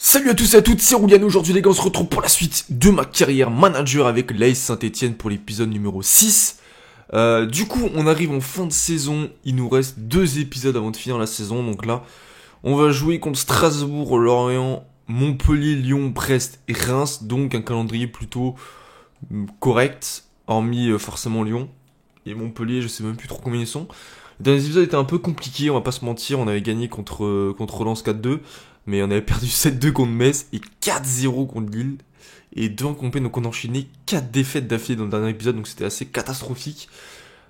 Salut à tous et à toutes, c'est Rouliano. Aujourd'hui les gars, on se retrouve pour la suite de ma carrière manager avec l'AS Saint-Etienne pour l'épisode numéro 6. Du coup, on arrive en fin de saison, il nous reste 2 épisodes avant de finir la saison. Donc là, on va jouer contre Strasbourg, Lorient, Montpellier, Lyon, Brest et Reims. Donc un calendrier plutôt correct, hormis forcément Lyon et Montpellier, je sais même plus trop combien ils sont. Les derniers épisodes étaient un peu compliqués, on va pas se mentir, on avait gagné contre Lens 4-2. Mais on avait perdu 7-2 contre Metz et 4-0 contre Lille. Et devant Compé, donc on a enchaîné 4 défaites d'affilée dans le dernier épisode, donc c'était assez catastrophique.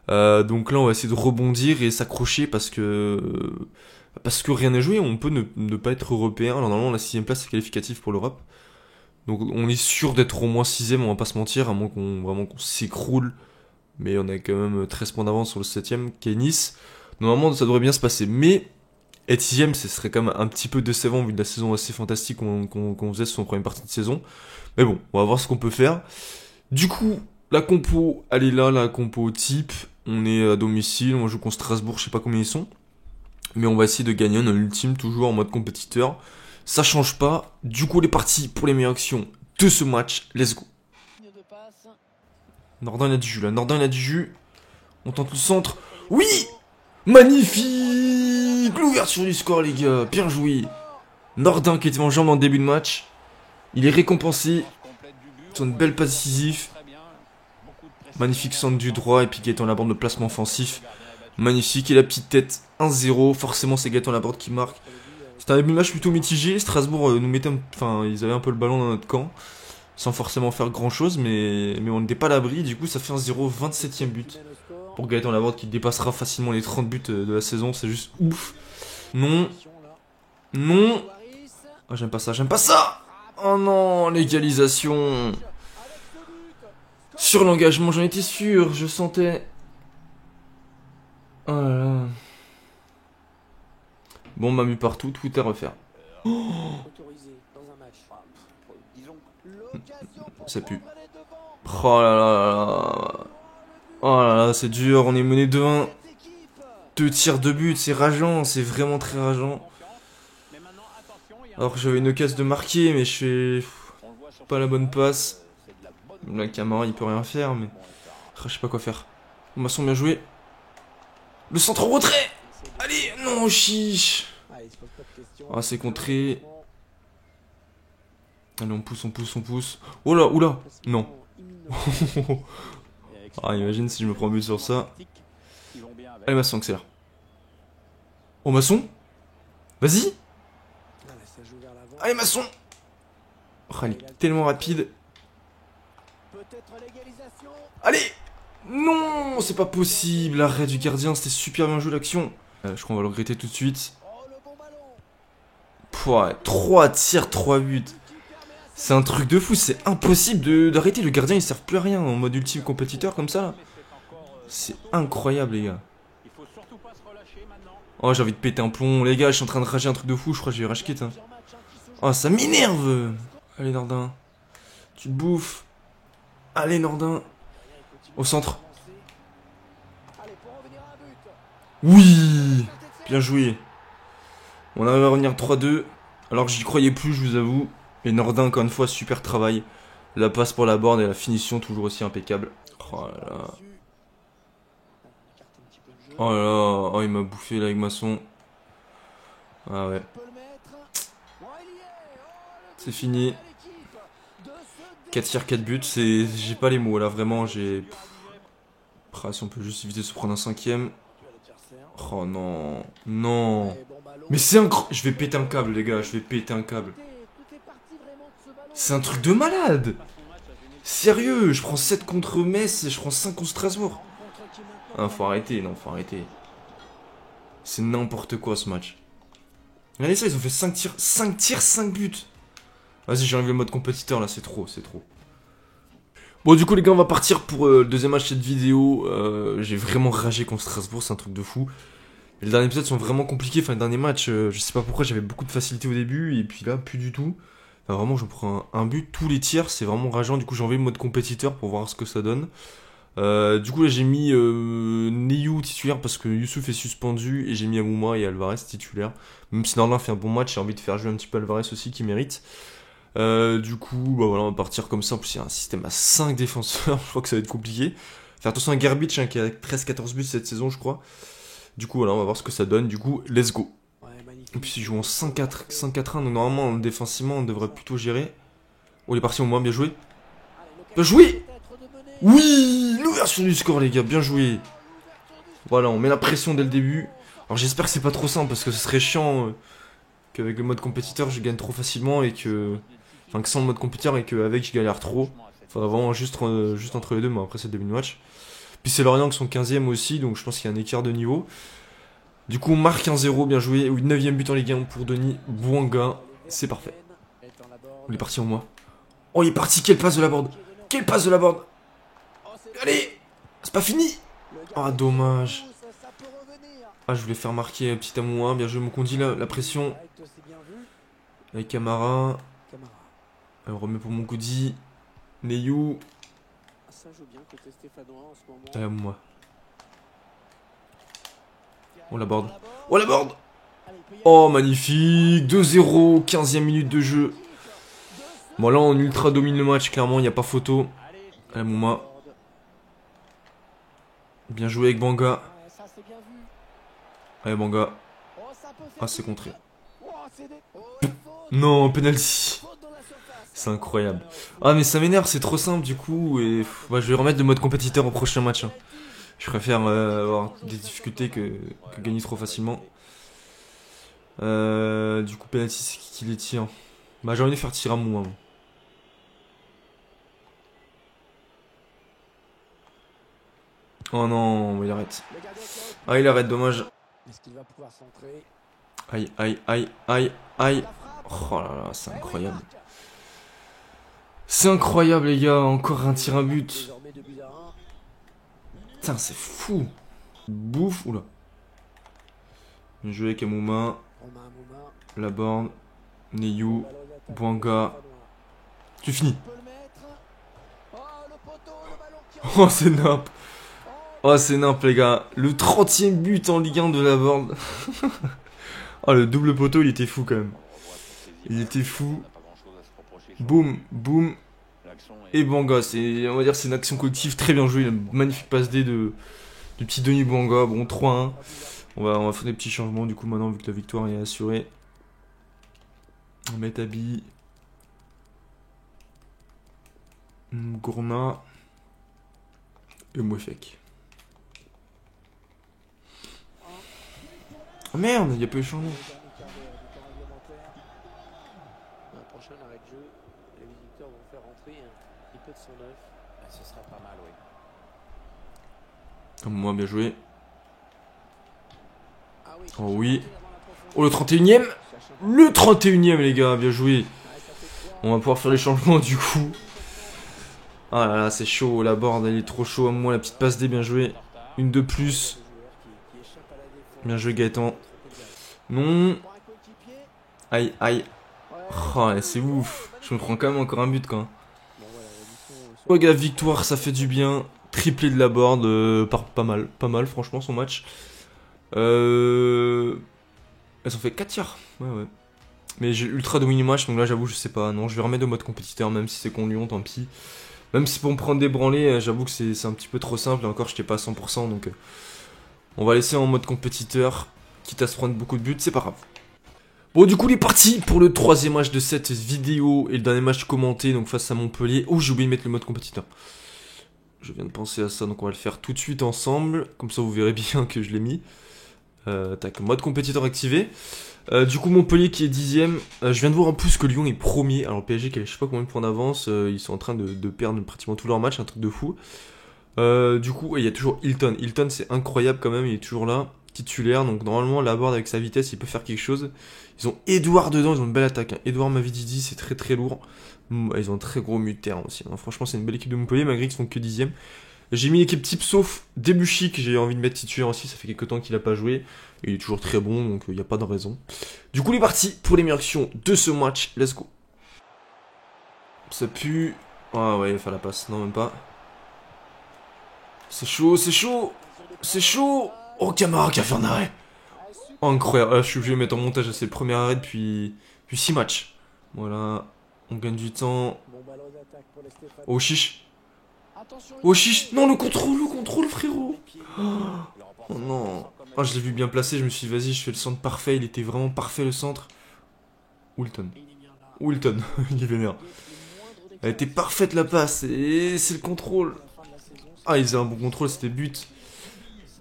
Donc là, on va essayer de rebondir et s'accrocher parce que rien n'est joué. On peut ne pas être européen. Alors, normalement, la 6ème place, c'est qualificatif pour l'Europe. Donc on est sûr d'être au moins 6ème, on va pas se mentir, à moins qu'on s'écroule. Mais on a quand même 13 points d'avance sur le 7ème, qui est Nice. Normalement, ça devrait bien se passer. Mais être 6ème, ce serait quand même un petit peu décevant vu de la saison assez fantastique qu'on faisait sur son première partie de saison. Mais bon, on va voir ce qu'on peut faire. Du coup, la compo, elle est là, la compo type. On est à domicile, on joue contre Strasbourg, je sais pas combien ils sont. Mais on va essayer de gagner, on a l'ultime, toujours en mode compétiteur. Ça change pas. Du coup, on est parti pour les meilleures actions de ce match. Let's go. Nordin, il a du jus là, Nordin, il a du jus. On tente le centre. Oui! Magnifique! L'ouverture du score, les gars. Bien joué. Nordin qui était en jambe en début de match. Il est récompensé sur une belle passe décisive. Magnifique centre du droit. Et puis Gaëtan Laborde de placement offensif. Magnifique. Et la petite tête 1-0. Forcément, c'est Gaëtan Laborde qui marque. C'était un début de match plutôt mitigé. Strasbourg nous mettait. Enfin, ils avaient un peu le ballon dans notre camp. Sans forcément faire grand chose. Mais on n'était pas à l'abri. Du coup, ça fait 1-0. 27ème but. Pour Gaëtan Laborde qui dépassera facilement les 30 buts de la saison, c'est juste ouf. Non. Non. Oh, j'aime pas ça, j'aime pas ça. Oh non, l'égalisation. Sur l'engagement, j'en étais sûr, je sentais. Oh là là. Bon, m'a mis partout, tout est à refaire. Oh, ça pue. Oh là là là là. Oh là là, c'est dur, on est mené 2-1. 2 tirs de but, c'est rageant, c'est vraiment très rageant. Alors que j'avais une occasion de marquer, mais je fais pas la bonne passe. La Camara, il peut rien faire, mais je sais pas quoi faire. Masson, bien joué. Le centre au retrait. Allez, non, chiche. Ah, c'est contré. Allez, on pousse, on pousse, on pousse. Oh là, oula, non. Ah, imagine si je me prends but sur ça. Allez, Masson, accélère. Oh, Masson. Vas-y. Allez, Masson. Oh, elle est tellement rapide. Allez. Non, c'est pas possible. L'arrêt du gardien, c'était super bien joué l'action. Je crois qu'on va le regretter tout de suite. Pouah, 3 tirs, 3 buts. C'est un truc de fou, c'est impossible d'arrêter. Le gardien, il sert plus à rien en mode ultime compétiteur comme ça. C'est incroyable, les gars. Oh, j'ai envie de péter un plomb. Les gars, je suis en train de rager un truc de fou. Je crois que j'ai rage quit. Hein. Oh, ça m'énerve. Allez, Nordin. Tu te bouffes. Allez, Nordin. Au centre. Oui. Bien joué. On arrive à revenir 3-2. Alors que j'y croyais plus, je vous avoue. Et Nordin, encore une fois, super travail. La passe pour la borne et la finition toujours aussi impeccable. Oh là là. Oh là là. Oh, il m'a bouffé là avec Masson. Ah ouais. C'est fini. 4 tirs, 4 buts. J'ai pas les mots là, vraiment. Si on peut juste éviter de se prendre un 5ème. Oh non. Non. Mais c'est incroyable. Je vais péter un câble, les gars. Je vais péter un câble. C'est un truc de malade. Sérieux, je prends 7 contre Metz et je prends 5 contre Strasbourg. Ah, faut arrêter, non, faut arrêter. C'est n'importe quoi ce match. Regardez ça, ils ont fait 5 tirs, 5 buts. Vas-y, j'ai enlevé le mode compétiteur là, c'est trop, c'est trop. Bon, du coup, les gars, on va partir pour le deuxième match de cette vidéo. J'ai vraiment ragé contre Strasbourg, c'est un truc de fou. Et les derniers épisodes sont vraiment compliqués. Enfin, les derniers matchs, je sais pas pourquoi, j'avais beaucoup de facilité au début et puis là, plus du tout. Enfin, vraiment, je prends un but tous les tirs, c'est vraiment rageant. Du coup, j'ai enlevé le mode compétiteur pour voir ce que ça donne. Du coup là j'ai mis Neyou titulaire parce que Youssouf est suspendu et j'ai mis Amouma et Alvarez titulaire. Même si Norlin fait un bon match, j'ai envie de faire jouer un petit peu Alvarez aussi qui mérite. Du coup bah voilà, on va partir comme ça. En plus il y a un système à 5 défenseurs, je crois que ça va être compliqué. Faire attention à Gerbic hein, qui a 13-14 buts cette saison je crois. Du coup voilà, on va voir ce que ça donne. Du coup let's go. Et puis il joue en 5-4-1, donc normalement défensivement on devrait plutôt gérer. Oh il est parti au moins, bien joué. Bien joué. Oui, l'ouverture du score les gars, bien joué. Voilà, on met la pression dès le début. Alors j'espère que c'est pas trop simple parce que ce serait chiant qu'avec le mode compétiteur je gagne trop facilement et que... Enfin que sans le mode compétiteur et qu'avec je galère trop. Faudrait vraiment juste entre les deux, mais après c'est le début de match. Puis c'est Lorient qui sont 15ème aussi, donc je pense qu'il y a un écart de niveau. Du coup on marque 1-0, bien joué. 9ème but en Ligue 1 pour Denis Bouanga. C'est parfait. On est parti en moi. Oh il est parti, quelle passe de la board. Quelle passe de la board. Allez, c'est pas fini. Ah dommage. Ah je voulais faire marquer petit Amoua. Bien joué mon Kondi, la pression. Avec Camara. On remet pour mon Kondi. Neyou. Allez Amoua. Oh la board. Oh la board. Oh magnifique. 2-0, 15ème minute de jeu. Bon là on ultra domine le match, clairement il n'y a pas photo. Allez Mouma. Bien joué avec Banga. Allez Banga. Ah c'est contré. Non, penalty. C'est incroyable. Ah mais ça m'énerve, c'est trop simple du coup. Et bah, je vais remettre le mode compétiteur au prochain match. Hein. Je préfère avoir des difficultés que gagner trop facilement. Du coup penalty c'est qui les tire. Bah j'ai envie de faire tirer à moi. Oh non, il arrête. Ah il arrête, dommage. Aïe, aïe, aïe, aïe, aïe. Oh là là, c'est incroyable. C'est incroyable les gars, encore un tir à but. Putain, c'est fou. Bouffe, oula. Bien joué avec Amouma. La borne. Neyou. Bouanga. Tu finis. Oh c'est nimp. Oh c'est nimp les gars. Le 30ème but en Ligue 1 de la borne. Oh le double poteau il était fou quand même. Il était fou. Boum, boum. Et Bouanga, on va dire c'est une action collective très bien jouée. Une magnifique passe D du petit Denis Bouanga. Bon 3-1. On va faire des petits changements du coup maintenant vu que la victoire est assurée. On va mettre Abi. Gourna. Et Mouefek. Oh merde, il n'y a pas eu de changement. Moi, bien joué. Oh oui. Oh, le 31ème. Le 31ème, les gars, bien joué. On va pouvoir faire les changements, du coup. Ah là là, c'est chaud. La board, elle est trop chaud à moi. La petite passe D, bien joué. Une de plus. Bien joué, Gaëtan. Non. Aïe, aïe. Oh, c'est ouf. Je me prends quand même encore un but, quand. Oh, gars, victoire, ça fait du bien. Triplé de la board. Pas mal, franchement, son match. Elles ont fait 4 tirs. Ouais. Mais j'ai ultra dominé le match, donc là, j'avoue, je sais pas. Non, je vais remettre au mode compétiteur, même si c'est contre Lyon, tant pis. Même si pour me prendre des branlés, j'avoue que c'est un petit peu trop simple. Et encore, j'étais pas à 100%, donc on va laisser en mode compétiteur. Quitte à se prendre beaucoup de buts, c'est pas grave. Bon, du coup, il est parti pour le 3ème match de cette vidéo et le dernier match commenté, donc face à Montpellier. Oh, j'ai oublié de mettre le mode compétiteur. Je viens de penser à ça, donc on va le faire tout de suite ensemble. Comme ça, vous verrez bien que je l'ai mis. Tac, mode compétiteur activé. Du coup, Montpellier qui est 10ème. Je viens de voir en plus que Lyon est premier. Alors, le PSG qui a je sais pas combien de points d'avance. Ils sont en train de perdre pratiquement tous leurs matchs, un truc de fou. Du coup, il y a toujours Hilton. Hilton, c'est incroyable quand même, il est toujours là, titulaire. Donc, normalement, la board avec sa vitesse, il peut faire quelque chose. Ils ont Edouard dedans, ils ont une belle attaque. Hein. Edouard Mavididi, c'est très très lourd. Ils ont un très gros milieu de terrain aussi. Hein. Franchement, c'est une belle équipe de Montpellier, malgré qu'ils sont que 10ème. J'ai mis l'équipe type sauf Debuchy que j'ai envie de mettre titulaire aussi, ça fait quelques temps qu'il a pas joué. Et il est toujours très bon, donc il n'y a pas de raison. Du coup, il est parti pour les meilleures actions de ce match. Let's go. Ça pue. Ah ouais, il va faire la passe. Non, même pas. C'est chaud, c'est chaud. C'est chaud. Oh, Camara qui a fait un arrêt. Oh, incroyable. Ah, je suis obligé de mettre en montage. C'est le premier arrêt depuis 6 matchs. Voilà. On gagne du temps. Oh, chiche. Oh, chiche. Non, le contrôle, frérot. Oh non. Ah, je l'ai vu bien placé. Je me suis dit, vas-y, je fais le centre parfait. Il était vraiment parfait, le centre. Wilton. Il est vénère. Elle était parfaite, la passe. Et c'est le contrôle. Ah, il faisait un bon contrôle, c'était but.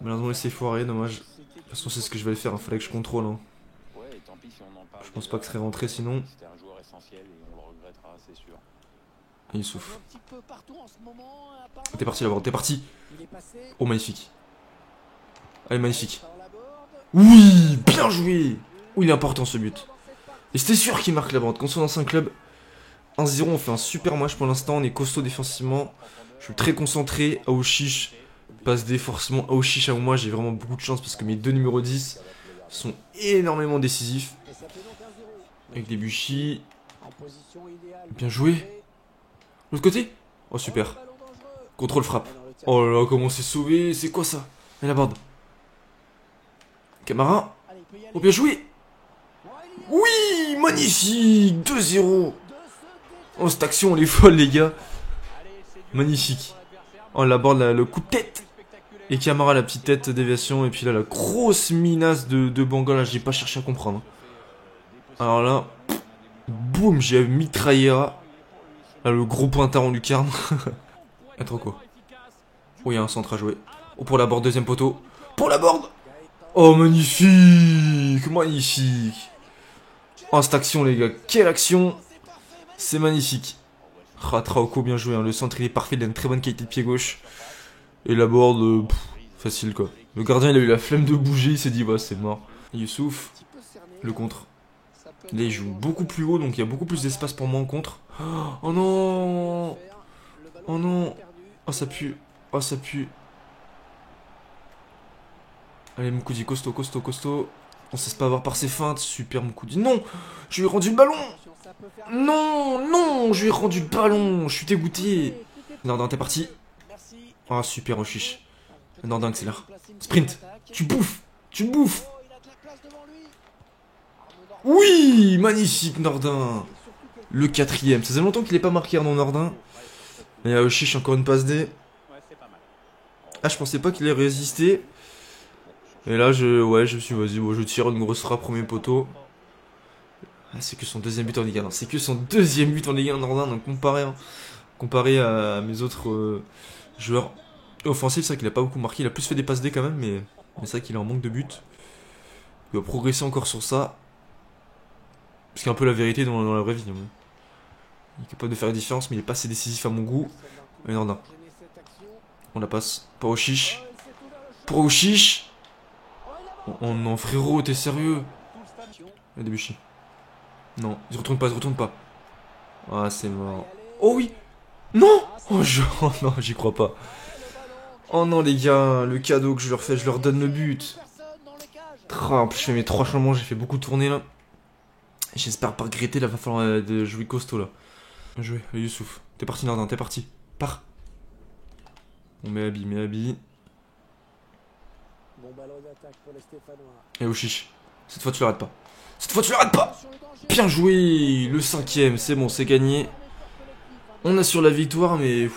Malheureusement, il s'est foiré, dommage. De toute façon, c'est ce que je vais le faire. Il fallait que je contrôle. Hein. Je pense pas que ce serait rentré sinon. Et il souffle. T'es parti là-bas, t'es parti. Oh, magnifique. Allez, magnifique. Oui, bien joué. Oh, il est important ce but. Et c'était sûr qu'il marque la bande. Quand on est dans un club 1-0, on fait un super match pour l'instant. On est costaud défensivement. Je suis très concentré. Aouchiche passe D forcément. Aouchiche à moi, j'ai vraiment beaucoup de chance parce que mes deux numéros 10 sont énormément décisifs. Avec des Buchy. Bien joué. L'autre côté. Oh, super. Contrôle frappe. Oh là là, comment on s'est sauvé. C'est quoi ça? Et la bande. Camara. Oh, bien joué. Oui, magnifique. 2-0. Oh, cette action, elle est folle, les gars. Magnifique. Oh, la bande, le coup de tête. Et Camara, la petite tête déviation. Et puis là, la grosse minace de Banga. Là, j'ai pas cherché à comprendre. Alors là, boum, j'ai mitraillé. Là, le gros pointard en lucarne. Attends quoi. Oh, il y a un centre à jouer. Oh, pour la board, deuxième poteau. Pour la board. Oh, magnifique. Magnifique. Oh, cette action, les gars. Quelle action. C'est magnifique. Ah, Traoko, bien joué. Hein. Le centre, il est parfait. Il a une très bonne qualité de pied gauche. Et la board, facile quoi. Le gardien, il a eu la flemme de bouger. Il s'est dit, bah, c'est mort. Youssouf, le contre. Là, il joue beaucoup plus haut. Donc, il y a beaucoup plus d'espace pour moi en contre. Oh non. Oh non. Oh, ça pue. Oh, ça pue. Allez, Moukoudi, costaud. On sait pas avoir par ses feintes. Super, Moukoudi. Non. Je lui ai rendu le ballon. Non, je lui ai rendu le ballon. Je suis dégoûté. Nordin, t'es parti. Ah, super, Ochiche. Nordin, accélère. Sprint. Tu me bouffes. Oui, magnifique, Nordin. Le quatrième. Ça faisait longtemps qu'il n'est pas marqué, Arnaud Nordin. Et Ochiche, encore une passe D. Ah, je pensais pas qu'il allait résister. Et là, je me suis dit, vas-y, je tire une grosse frappe, premier poteau. Ah, c'est que son deuxième but en Ligue 1. C'est que son deuxième but en Ligue 1, Nordin. Donc, comparé à mes autres joueurs offensifs, c'est vrai qu'il a pas beaucoup marqué. Il a plus fait des passes D quand même, mais c'est vrai qu'il est en manque de but. Il va progresser encore sur ça. C'est un peu la vérité dans la vraie vie. Hein. Il est capable de faire la différence, mais il est pas assez décisif à mon goût. Et Nordin. On la passe. Pour Ochiche. Oh non, frérot, t'es sérieux? Il y a des Buchy. Non, il se retourne pas. Ah, c'est mort. Oh oui. Non. Oh non, j'y crois pas. Oh non, les gars, le cadeau que je leur fais, je leur donne le but. En plus, je fais mes 3 changements, j'ai fait beaucoup tourner là. J'espère pas regretter, là, va falloir jouer costaud là. Bien joué, Youssouf. T'es parti, Nordin, t'es parti. Pars. On met habit. Et Ochiche. Cette fois, tu l'arrêtes pas. Bien joué. Le 5ème, c'est bon, c'est gagné. On assure la victoire, mais...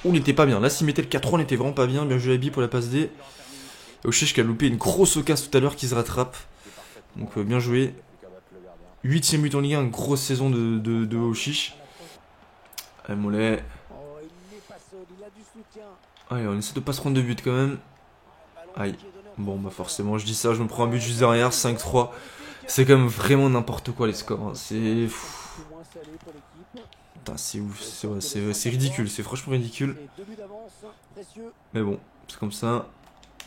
on n'était pas bien. Là, s'il mettait le 4-3, on était vraiment pas bien. Bien joué Abi pour la passe D. Ochiche qui a loupé une grosse occasion tout à l'heure qui se rattrape. Donc, bien joué. 8ème but en Ligue 1, grosse saison de Ochiche. Allez, Mollet. Allez, on essaie de pas se prendre de but quand même. Aïe. Bon, bah forcément, je dis ça, je me prends un but juste derrière, 5-3. C'est quand même vraiment n'importe quoi les scores. Hein. C'est... putain, c'est ouf, c'est ridicule, c'est franchement ridicule. Mais bon, c'est comme ça.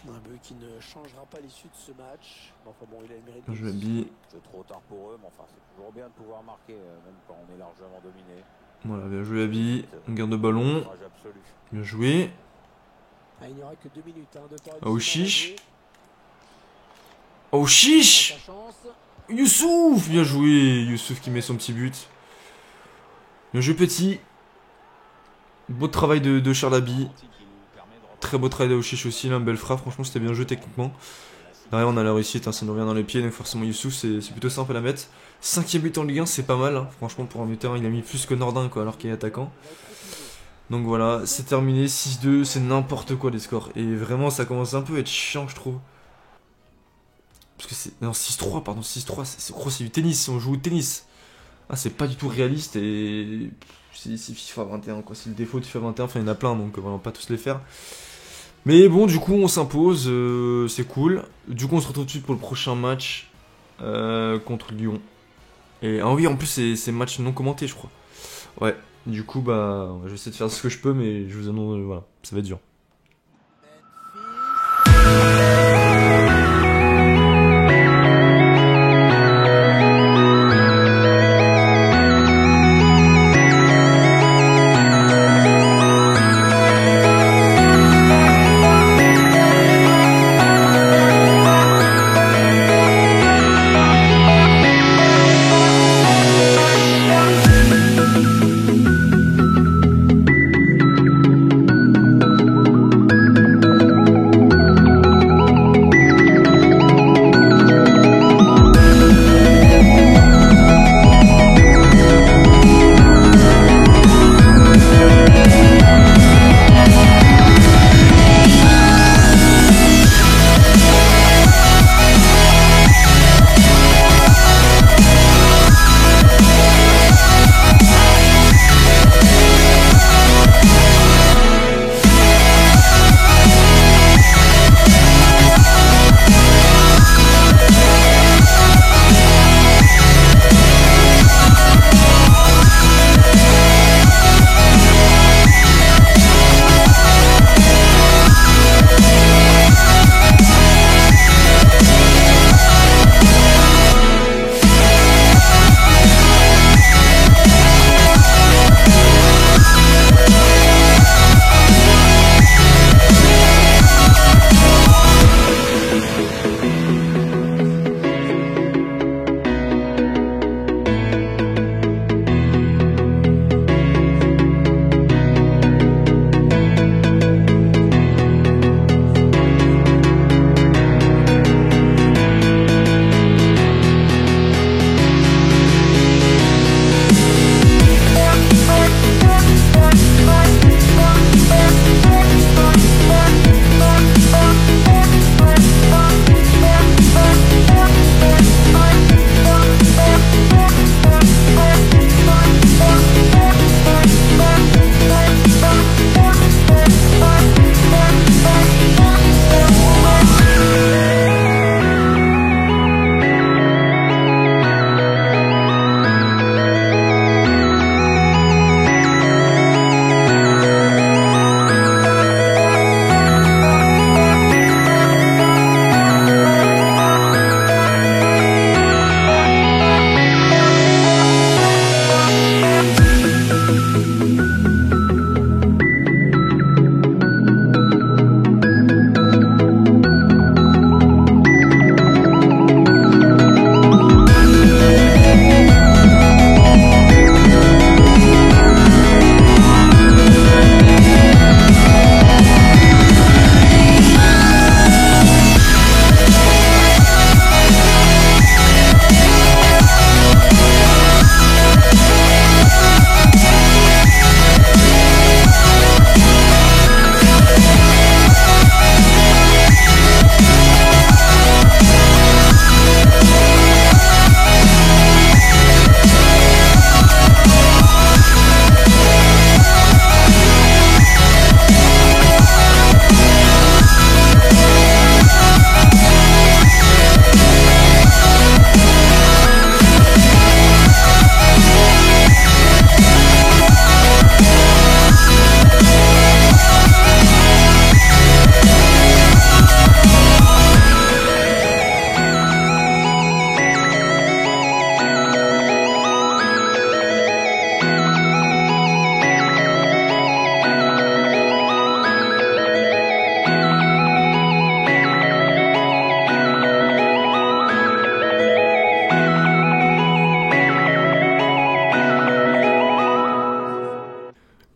Un but qui ne changera pas l'issue de ce match. Enfin bon, il a une mérite. Je l'habille. C'est trop tard pour eux, mais enfin, c'est toujours bien de pouvoir marquer, même quand on est largement dominé. Voilà, bien joué Abi. On garde le ballon. Bien joué. Ah, il n'y aura que 2 minutes de temps. Oh chiche. Youssouf. Bien joué. Youssouf qui met son petit but. Bien joué petit. Beau travail de Charles Abi. Très beau travail d'Aouchiche aussi, là, belle frappe, franchement c'était bien joué techniquement. Derrière on a la réussite, hein, ça nous revient dans les pieds, donc forcément Youssouf c'est plutôt simple à la mettre. 5ème but en Ligue 1, c'est pas mal, hein. Franchement pour un buteur il a mis plus que Nordin quoi, alors qu'il est attaquant. Donc voilà, c'est terminé, 6-2, c'est n'importe quoi les scores. Et vraiment ça commence un peu à être chiant je trouve. Parce que c'est... Non 6-3 pardon, 6-3, c'est du tennis, on joue au tennis. Ah c'est pas du tout réaliste et... C'est FIFA 21 quoi, c'est le défaut de FIFA 21, enfin il y en a plein donc on va pas tous les faire. Mais bon du coup on s'impose, c'est cool. Du coup on se retrouve tout de suite pour le prochain match contre Lyon. Et ah oui en plus c'est match non commenté je crois. Ouais, du coup bah je vais essayer de faire ce que je peux mais je vous annonce, voilà, ça va être dur.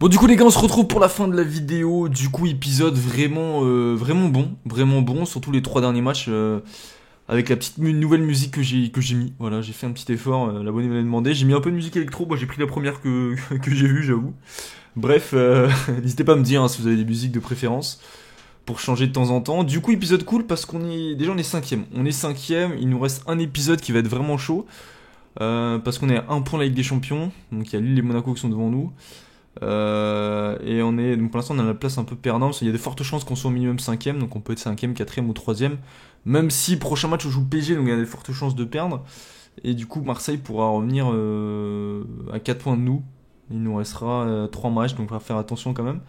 Bon, du coup, les gars, on se retrouve pour la fin de la vidéo. Du coup, épisode vraiment bon, surtout les 3 derniers matchs. Avec la petite nouvelle musique que j'ai mis. Voilà, j'ai fait un petit effort, l'abonné m'avait demandé. J'ai mis un peu de musique électro, moi j'ai pris la première que j'ai vue, j'avoue. Bref, n'hésitez pas à me dire si vous avez des musiques de préférence pour changer de temps en temps. Du coup, épisode cool parce qu'on est 5ème. On est 5ème, il nous reste un épisode qui va être vraiment chaud. Parce qu'on est à 1 point de la Ligue des Champions. Donc il y a Lille et Monaco qui sont devant nous. Et donc pour l'instant on a la place un peu perdante. Il y a de fortes chances qu'on soit au minimum 5ème. Donc on peut être 5ème, 4ème ou 3ème. Même si prochain match on joue PSG, donc il y a de fortes chances de perdre. Et du coup Marseille pourra revenir à 4 points de nous. Il nous restera 3 matchs, donc on va faire attention quand même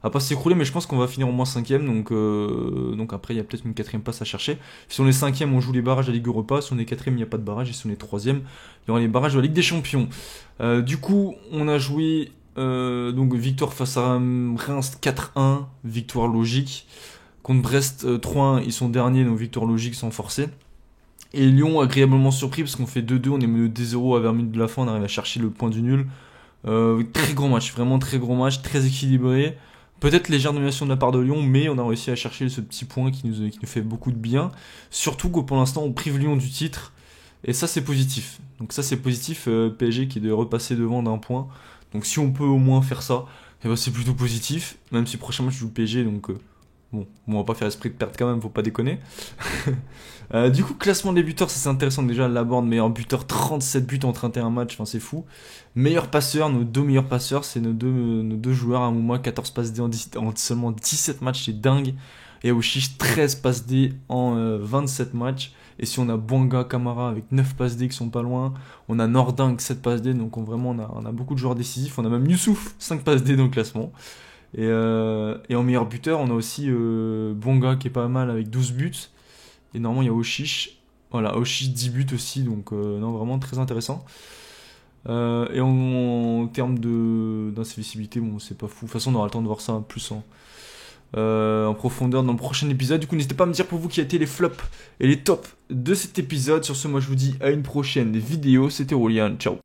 à pas s'écrouler, mais je pense qu'on va finir au moins 5ème. Donc après il y a peut-être une 4ème place à chercher. Si on est 5ème, on joue les barrages de la Ligue Europa. Si on est 4ème, il n'y a pas de barrage. Et si on est 3ème, il y aura les barrages de la Ligue des Champions. Du coup on a joué donc victoire face à Reims 4-1, victoire logique. Contre Brest 3-1, ils sont derniers, donc victoire logique sans forcer. Et Lyon agréablement surpris parce qu'on fait 2-2, on est mené 2-0 à 20 minutes de la fin, on arrive à chercher le point du nul. Très gros match, vraiment très gros match, très équilibré. Peut-être légère domination de la part de Lyon, mais on a réussi à chercher ce petit point qui nous fait beaucoup de bien. Surtout que pour l'instant on prive Lyon du titre, et ça c'est positif. Donc ça c'est positif, PSG qui est repasser devant d'un point. Donc si on peut au moins faire ça, eh ben c'est plutôt positif, même si prochain match je joue PSG, donc bon, on va pas faire esprit de perdre quand même, faut pas déconner. Du coup, classement des buteurs, ça c'est intéressant déjà, Laborde, meilleur buteur, 37 buts en 31 matchs, enfin c'est fou. Meilleur passeur, nos 2 meilleurs passeurs, c'est nos deux joueurs, à Mouma, 14 passes D en seulement 17 matchs, c'est dingue. Et Aouchiche, 13 passes D en 27 matchs. Et si on a Bouanga, Camara avec 9 passes D qui sont pas loin, on a Nordin avec 7 passes D, donc vraiment on a beaucoup de joueurs décisifs. On a même Youssouf, 5 passes D dans le classement. Et en meilleur buteur, on a aussi Bonga qui est pas mal avec 12 buts. Et normalement, il y a Aouchiche. Voilà, Aouchiche 10 buts aussi, donc non, vraiment très intéressant. Et en termes d'invisibilité, bon, c'est pas fou. De toute façon, on aura le temps de voir ça plus en profondeur dans le prochain épisode. Du coup, n'hésitez pas à me dire pour vous qui a été les flops et les tops de cet épisode. Sur ce, moi je vous dis à une prochaine vidéo. C'était Rolian, ciao.